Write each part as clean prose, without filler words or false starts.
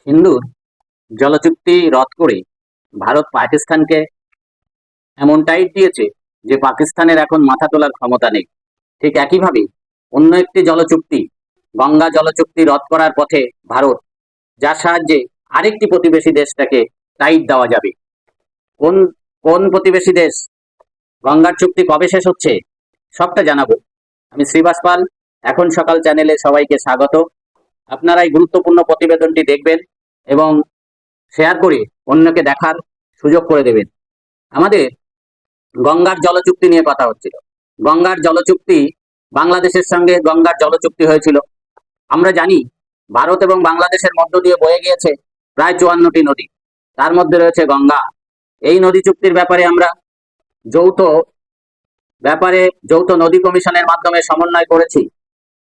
সিন্ধুর জলচুক্তি রদ করে ভারত পাকিস্তানকে এমন টাইট দিয়েছে যে পাকিস্তানের এখন মাথা তোলার ক্ষমতা নেই। ঠিক একইভাবে অন্য একটি জলচুক্তি, গঙ্গা জলচুক্তি রদ করার পথে ভারত, যার সাহায্যে আরেকটি প্রতিবেশী দেশটাকে টাইট দেওয়া যাবে। কোন কোন প্রতিবেশী দেশ, গঙ্গার চুক্তি কবে শেষ হচ্ছে, সবটা জানাবো। আমি শ্রীবাস পাল, এখন সকাল চ্যানেলে সবাইকে স্বাগত। আপনারা এই গুরুত্বপূর্ণ প্রতিবেদনটি দেখবেন এবং শেয়ার করে অন্যকে দেখার সুযোগ করে দেবেন। আমাদের গঙ্গার জলচুক্তি নিয়ে কথা হচ্ছিল। গঙ্গার জলচুক্তি, বাংলাদেশের সঙ্গে গঙ্গার জলচুক্তি হয়েছিল। আমরা জানি ভারত এবং বাংলাদেশের মধ্য দিয়ে বয়ে গিয়েছে প্রায় 54টি নদী, তার মধ্যে রয়েছে গঙ্গা। এই নদী চুক্তির ব্যাপারে আমরা যৌথ যৌথ নদী কমিশনের মাধ্যমে সমন্বয় করেছি।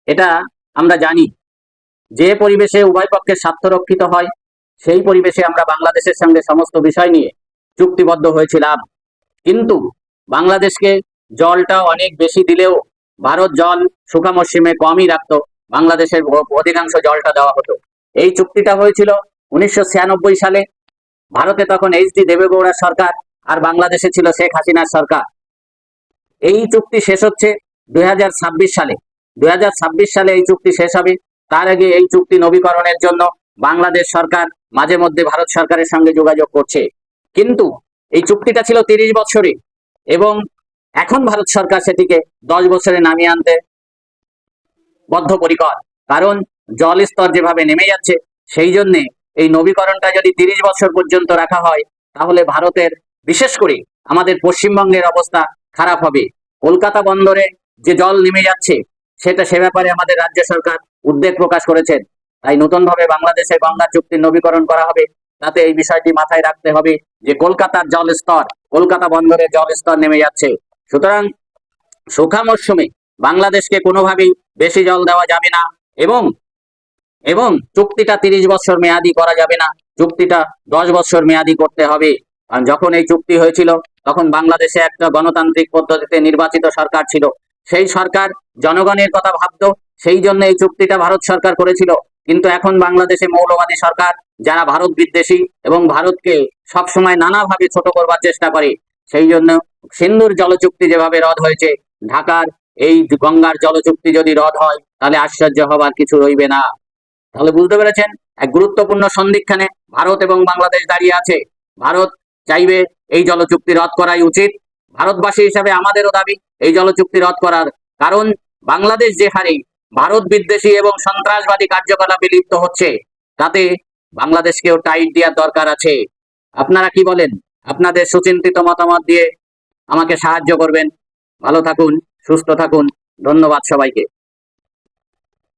এটা আমরা জানি, যে পরিবেশে উভয় পক্ষের স্বার্থ রক্ষিত হয় সেই পরিবেশে আমরা বাংলাদেশের সঙ্গে সমস্ত বিষয় নিয়ে চুক্তিবদ্ধ হয়েছিলাম। কিন্তু বাংলাদেশকে জলটা অনেক বেশি দিলেও ভারত জল শুকা মরশুমে কমই রাখতো, বাংলাদেশের অধিকাংশ জলটা দেওয়া হতো। এই চুক্তিটা হয়েছিল 1996 সালে। ভারতে তখন এইচ.ডি. দেবেগৌড়ার সরকার আর বাংলাদেশে ছিল শেখ হাসিনার সরকার। এই চুক্তি শেষ হচ্ছে 2026 সালে। 2026 সালে এই চুক্তি শেষ হবে। তার আগে এই চুক্তি নবীকরণের জন্য বাংলাদেশ সরকার মাঝে মধ্যে ভারত সরকারের সঙ্গে যোগাযোগ করছে। কিন্তু এই চুক্তিটা ছিল 30 বছরে এবং এখন ভারত সরকার সেটিকে 10 বছরে নামিয়ে আনতে বদ্ধপরিকর। কারণ জল স্তর যেভাবে নেমে যাচ্ছে, সেই জন্য এই নবীকরণটা যদি 30 বছর পর্যন্ত রাখা হয়, তাহলে ভারতের, বিশেষ করে আমাদের পশ্চিমবঙ্গের অবস্থা খারাপ হবে। কলকাতা বন্দরে যে জল নেমে যাচ্ছে, সে ব্যাপারে আমাদের রাজ্য সরকার উদ্বেগ প্রকাশ করেছেন। তাই নতুনভাবে বাংলাদেশের গঙ্গা চুক্তির নবীকরণ করা হবে। তাতে এই বিষয়টি মাথায় রাখতে হবে যে কলকাতার জল স্তর, কলকাতা বন্দরের জল স্তর নেমে যাচ্ছে। সুতরাং শুখা মরশুমে বাংলাদেশকে কোনোভাবেই বেশি জল দেওয়া যাবে না এবং এবং চুক্তিটা 30 বছর মেয়াদি করা যাবে না, চুক্তিটা 10 বছর মেয়াদি করতে হবে। কারণ যখন এই চুক্তি হয়েছিল তখন বাংলাদেশে একটা গণতান্ত্রিক পদ্ধতিতে নির্বাচিত সরকার ছিল। সেই সরকার জনগণের কথা ভাবতো, সেই জন্য এই চুক্তিটা ভারত সরকার করেছিল। কিন্তু এখন বাংলাদেশে মৌলবাদী সরকার, যারা ভারত বিদ্বেষী এবং ভারতকে সবসময় নানাভাবে ছোট করবার চেষ্টা করে। সেই জন্য সিন্ধুর জলচুক্তি যেভাবে রদ হয়েছে, ঢাকার এই গঙ্গার জলচুক্তি যদি রদ হয়, তাহলে আশ্চর্য হবার কিছু রইবে না। তাহলে বুঝতে পেরেছেন, এক গুরুত্বপূর্ণ সন্ধিক্ষণে ভারত এবং বাংলাদেশ দাঁড়িয়ে আছে। ভারত চাইবে এই জলচুক্তি রদ করাই উচিত। ভারতবাসী হিসাবে আমাদেরও দাবি এই জলচুক্তি রদ করার। কারণ বাংলাদেশ যে হারে ভারত বিদ্বেষী এবং সন্ত্রাসবাদী কার্যকলাপে লিপ্ত হচ্ছে, তাতে বাংলাদেশকেও টাইট দেওয়ার দরকার আছে। আপনারা কি বলেন? আপনাদের সুচিন্তিত মতামত দিয়ে আমাকে সাহায্য করবেন। ভালো থাকুন, সুস্থ থাকুন। ধন্যবাদ সবাইকে।